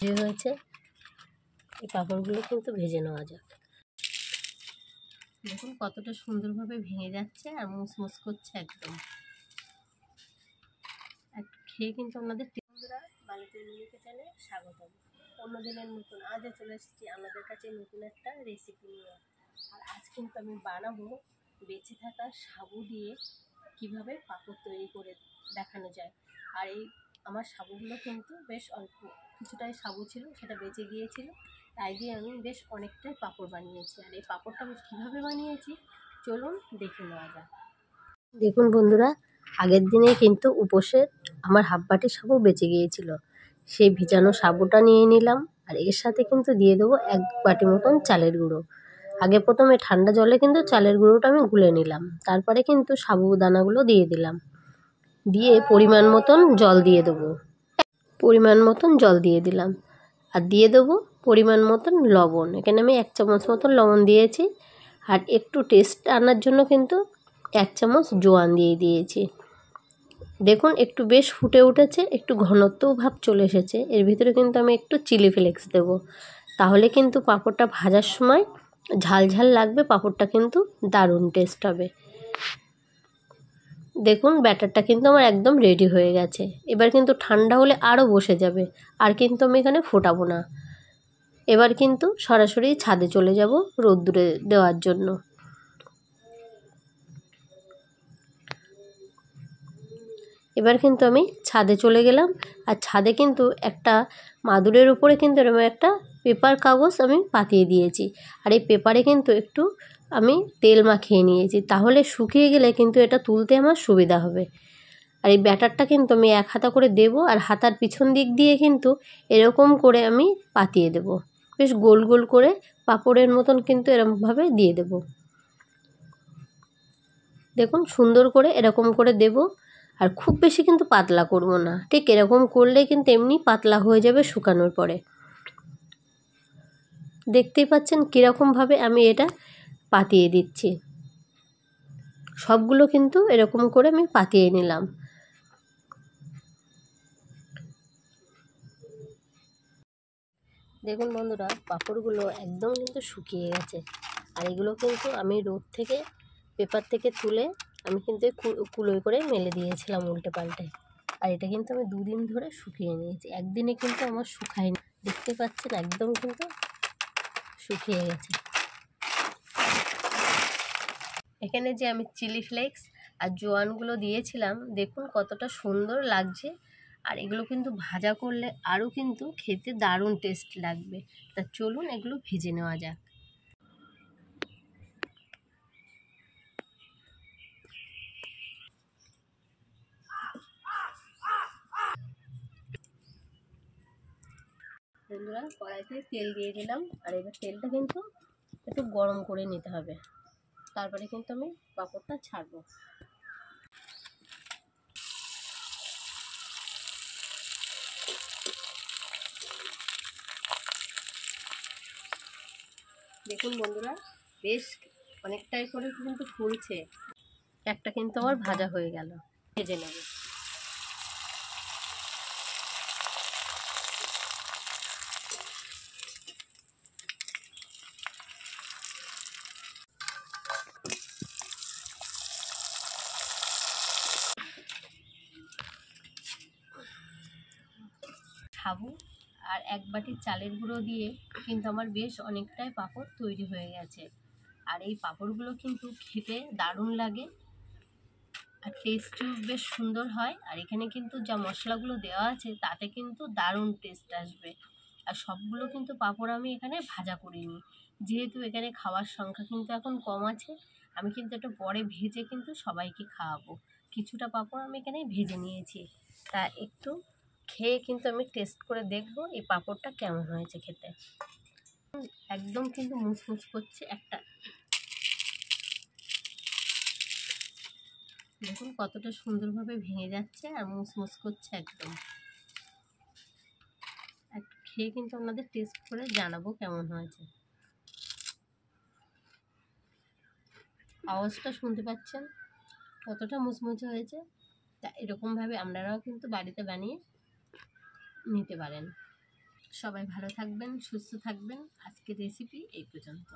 যে হয়েছে এই পাঁপড়গুলো কিন্তু ভেজে নেওয়া যাক। দেখুন কতটা সুন্দরভাবে ভেঙে যাচ্ছে আর মুসমুস করছে একদম। খেয়ে কিন্তু আপনাদের বন্ধুরা বাড়িতে নিয়ে চ্যানেলে স্বাগতম। অন্যদিনের নতুন আজও চলে এসেছি আমাদের কাছে নতুন একটা রেসিপি নিয়ে। আর আজ কিন্তু আমি বানাবো বেঁচে থাকা সাবু দিয়ে কিভাবে পাঁপড় তৈরি করে দেখানো যায়। আর এই আমার সাবুগুলো কিন্তু বেশ অল্প কিছুটাই সাবু ছিল, সেটা বেঁচে গিয়েছিল, তাই দিয়ে আমি বেশ অনেকটাই পাঁপড় বানিয়েছি। আর এই পাঁপড়টা আমি কীভাবে বানিয়েছি চলুন দেখে নেওয়া যাক। দেখুন বন্ধুরা, আগের দিনে কিন্তু উপোসে আমার হাফ বাটি সাবু বেঁচে গিয়েছিল। সেই ভিজানো সাবুটা নিয়ে নিলাম আর এর সাথে কিন্তু দিয়ে দেবো 1 বাটি মতন চালের গুঁড়ো। আগে প্রথমে ঠান্ডা জলে কিন্তু চালের গুঁড়োটা আমি গুলে নিলাম, তারপরে কিন্তু সাবুদানাগুলো দিয়ে দিলাম, দিয়ে পরিমাণ মতন জল দিয়ে দেবো। পরিমাণ মতন জল দিয়ে দিলাম আর দিয়ে দেবো পরিমাণ মতন লবণ। এখানে আমি 1 চামচ মতন লবণ দিয়েছি। আর একটু টেস্ট আনার জন্য কিন্তু 1 চামচ জোয়ান দিয়ে দিয়েছি। দেখুন একটু বেশ ফুটে উঠেছে, একটু ঘনত্বও ভাব চলে এসেছে। এর ভিতরে কিন্তু আমি একটু চিলি ফ্লেক্স দেবো, তাহলে কিন্তু পাঁপড়টা ভাজার সময় ঝাল ঝাল লাগবে, পাঁপড়টা কিন্তু দারুণ টেস্ট হবে। দেখুন ব্যাটারটা কিন্তু আমার একদম রেডি হয়ে গেছে। এবার কিন্তু ঠান্ডা হলে আরও বসে যাবে, আর কিন্তু আমি এখানে ফোটাবো না। এবার কিন্তু সরাসরি ছাদে চলে যাব রোদ্দুরে দেওয়ার জন্য। এবার কিন্তু আমি ছাদে চলে গেলাম। আর ছাদে কিন্তু একটা মাদুরের উপরে কিন্তু এরকম একটা পেপার কাগজ আমি পাতিয়ে দিয়েছি। আর এই পেপারে কিন্তু একটু আমি তেল মাখিয়ে নিয়েছি, তাহলে শুকিয়ে গেলে কিন্তু এটা তুলতে আমার সুবিধা হবে। আর এই ব্যাটারটা কিন্তু আমি 1 হাতা করে দেব, আর হাতার পিছন দিক দিয়ে কিন্তু এরকম করে আমি পাতিয়ে দেব। বেশ গোল গোল করে পাঁপড়ের মতন কিন্তু এরকমভাবে দিয়ে দেব। দেখুন সুন্দর করে এরকম করে দেব। আর খুব বেশি কিন্তু পাতলা করব না, ঠিক এরকম করলে কিন্তু এমনি পাতলা হয়ে যাবে শুকানোর পরে। দেখতেই পাচ্ছেন কীরকমভাবে আমি এটা পাতিয়ে দিচ্ছি। সবগুলো কিন্তু এরকম করে আমি পাতিয়ে নিলাম। দেখুন বন্ধুরা, পাঁপড়গুলো একদম কিন্তু শুকিয়ে গেছে। আর এগুলো কিন্তু আমি রোদ থেকে পেপার থেকে তুলে আমি কিন্তু কুলোয় করে মেলে দিয়েছিলাম উল্টে পাল্টে। আর এটা কিন্তু আমি 2 দিন ধরে শুকিয়ে নিয়েছি, একদিনে কিন্তু আমার শুকায়নি। দেখতে পাচ্ছেন একদম কিন্তু শুকিয়ে গেছে। এখানে যে আমি চিলি ফ্লেক্স আর জোয়ানগুলো দিয়েছিলাম, দেখুন কতটা সুন্দর লাগছে। আর এগুলো কিন্তু ভাজা করলে আরও কিন্তু খেতে দারুণ টেস্ট লাগবে। তা চলুন এগুলো ভেজে নেওয়া যাক। বন্ধুরা, কড়াইতে তেল দিয়ে দিলাম। আর এবার তেলটা কিন্তু একটু গরম করে নিতে হবে, তারপরে কিন্তু আমি পাঁপড়টা ছাড়বো। দেখুন বন্ধুরা, বেশ অনেকটাই করে কিন্তু ফুলছে। একটা কিন্তু আমার ভাজা হয়ে গেল, ভেজে নেব। সাবু আর 1 বাটি চালের গুঁড়ো দিয়ে কিন্তু আমার বেশ অনেকটাই পাঁপড় তৈরি হয়ে গেছে। আর এই পাঁপড়গুলো কিন্তু খেতে দারুণ লাগে আর টেস্টও বেশ সুন্দর হয়। আর এখানে কিন্তু যা মশলাগুলো দেওয়া আছে তাতে কিন্তু দারুণ টেস্ট আসবে। আর সবগুলো কিন্তু পাঁপড় আমি এখানে ভাজা করিনি, যেহেতু এখানে খাওয়ার সংখ্যা কিন্তু এখন কম আছে। আমি কিন্তু এটা পরে ভেজে কিন্তু সবাইকে খাওয়াবো। কিছুটা পাঁপড় আমি এখানে ভেজে নিয়েছি, তা একটু খেয়ে কিন্তু আমি টেস্ট করে দেখব এই পাঁপড়টা কেমন হয়েছে খেতে। একদম কিন্তু মুচমুচ করছে একটা। দেখুন কতটা সুন্দরভাবে ভেঙে যাচ্ছে আর মুচমুচ করছে একদম। খেয়ে কিন্তু আপনাদের টেস্ট করে জানাবো কেমন হয়েছে। আওয়াজটা শুনতে পাচ্ছেন কতটা মুচমুচে হয়েছে। তা এরকমভাবে আপনারাও কিন্তু বাড়িতে বানিয়ে নিতে পারেন। সবাই ভালো থাকবেন, সুস্থ থাকবেন। আজকের রেসিপি এই পর্যন্ত।